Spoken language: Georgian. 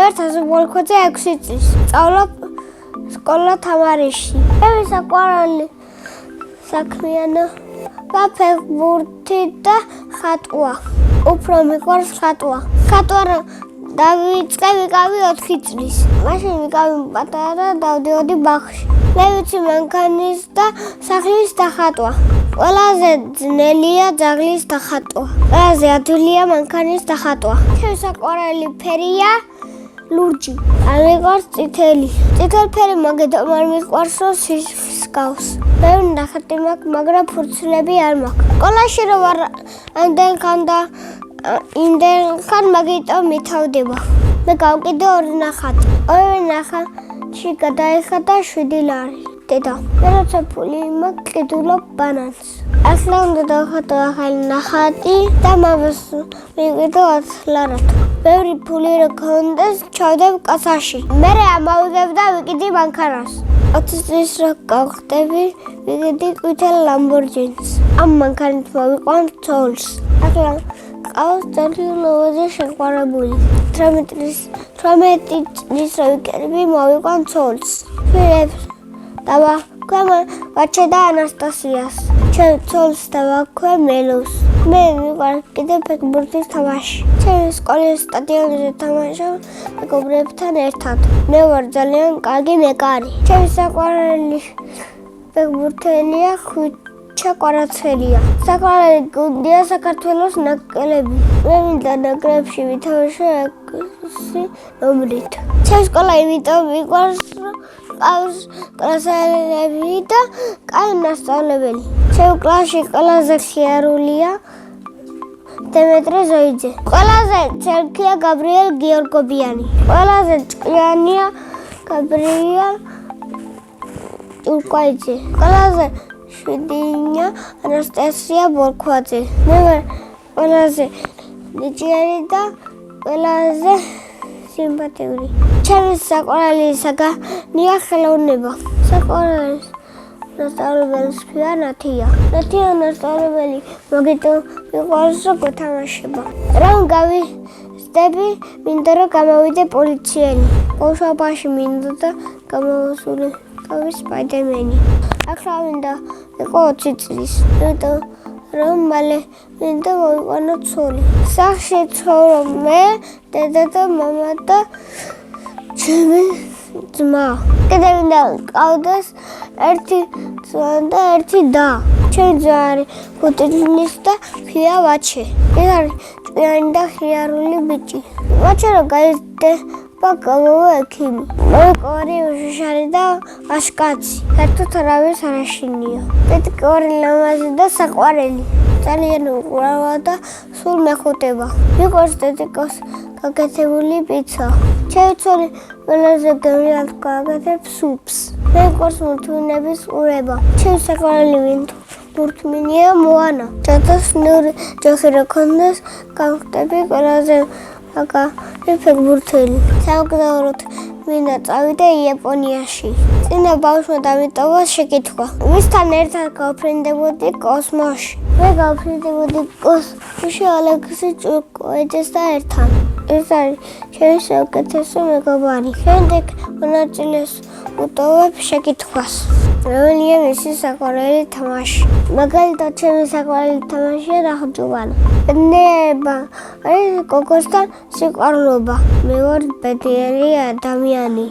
ვარ საზღვარგოთზე 6 წლის. სწავლობ სკოლა თამარიში. მე საყვარელი საქმიანობა ფეხბურთი და ხატვა. უფრო მიყვარს ხატვა. ხატვა დავიწყე ვიყავი 4 წლის. მაშინ ვიყავი პატარა და დავდიოდი ბაღში. მე ვიცი მანქანის და სახლის დახატვა. ყველაზე ძნელია ძაღლის დახატვა. ყველაზე ადვილია მანქანის დახატვა. ჩემი საყვარელი ფერია ლურჯი. არ მიყვარს წითელი. წითელი ფერი მაგედო არ მიყვარს სისხლის გავს. მე ნახატი მაქვს, მაგრამ ფურცლები არ მაქვს. სკოლაში რო ვარ ამდენხან და იმდენხან მაგიტომ მითავდება. მე გავკიდე 2 ნახატი. ორივე ნახატში გადაიხადა 7 ლარი. დედა, მე როცა ფული მაქვს, ყიდულობ ბანანს. ახლა უნდა დავხატო ახალი ნახატი და მამას მივიდო 10 ლარად. ბევრი ფული რო გქონდეს, ჩავდებ კასაში. მერე ამავიღებ და ვიკიდი მანქანას. 20 წლის რო გავხდები, ვიკიდი ყვითელ ლამბორჯინს. ამ მანქანით მოვიყვან ცოლს. ახლა ყავს ძალიან შეყვარებული. 18 წლის რო ვიკერები, მოვიყვან ცოლს. ფილებს დავაქვე ვაჩე და ანასტასიას. ჩემ ცოლს დავაქვე მელოს. მე მიყვარს კიდე ფეხბურთის თამაში. ჩემი სკოლის სტადიონზე თამაშობ მეგობრებთან ერთად. მე ვარ ძალიან კარგი მეკარი. ჩემი საყვარელი ფეხბურთელია ხვიჩა კვარაცხელია. საყვარელი გუნდია საქართველოს ნაკრები. მე მინდა ნაკრებში ვითამაშო 6 ნომრით. ჩემი სკოლა იმიტომ მიყვარს ყავს კლასელები და კაი მასწავლებელი. ჩემ კლასში ყველაზე ხიარულია დემეტრე ზოიძე. ყველაზე ცერქია გაბრიელ გიორგობიანი. ყველაზე ჭკვიანია გაბრიელ ურკვაიძე. ყველაზე შვიდია ანასტასია ბოლქვაძე. მე ვარ ყველაზე ნიჭიერი და ყველაზე სიმპათიური. ჩემი საყვარელი საგანია ხელოვნება. საყვარელი მასწავლებლის ქვია ნათია. ნათია მასწავლებელი მოგიტო მიყვარს რომ გეთამაშება. რომ გავიზრდები, მინდა რომ გამოვიდე პოლიციელი. ბავშვობაში მინდა და გამოვასულე სპაიდერმენი. ახლა მინდა იყო 20 წლის. რომ მალე მინდა მოვიყვანო ცოლი. სახში ცხოვრობ მე, დედა და მამა და ჩემი ძმა. კიდე მინდა ყავდეს 1 ძმა და 1 და. ჩემი ძმა არის 5 წლის და ქვია ვაჩე. ის არის ჭკვიანი და ხიარული ბიჭი. ვაჩე რომ გაიზრდება გამოვა ექიმი. მოვიყვარი უშიშარი და აშკაცი. საერთოდ არავის არ აშინია. პეტკორი ლამაზი და საყვარელი. ძალიან უყურავა და სულ მეხუტება. მიყვარს დედიკოს გაკეთებული პიცა. ჩემი ცოლი ყველაზე გემრიელად გააკეთებს სუპს. მე მიყვარს მურთმინების ყურება. ჩემი საყვარელი მურთმინია მოანა. ჯადოსნური ჯოხი რო ქონდეს, გავხდები ყველაზე მაგარი ფეხბურთელი. სამოგზაუროდ მინდა წავიდე იაპონიაში. წინა ბავშვმა დამიტოვა შეკითხვა. ვისთან ერთად გავფრინდებოდი კოსმოსში. მე გავფრინდებოდი კოსმოსში ალექსი ჭუკუეძესთან ერთად. ეს არის ჩემი საუკეთესო მეგობარი. შემდეგ მონაწილეს უტოვებ შეკითხვას. რომელია მისი საყვარელი თამაში? მაგალითად, ჩემი საყვარელი თამაშია ნახტომანი. ბედნიერება არის გოგოსთან სიყვარულობა. მე ვარ ბედნიერი ადამიანი.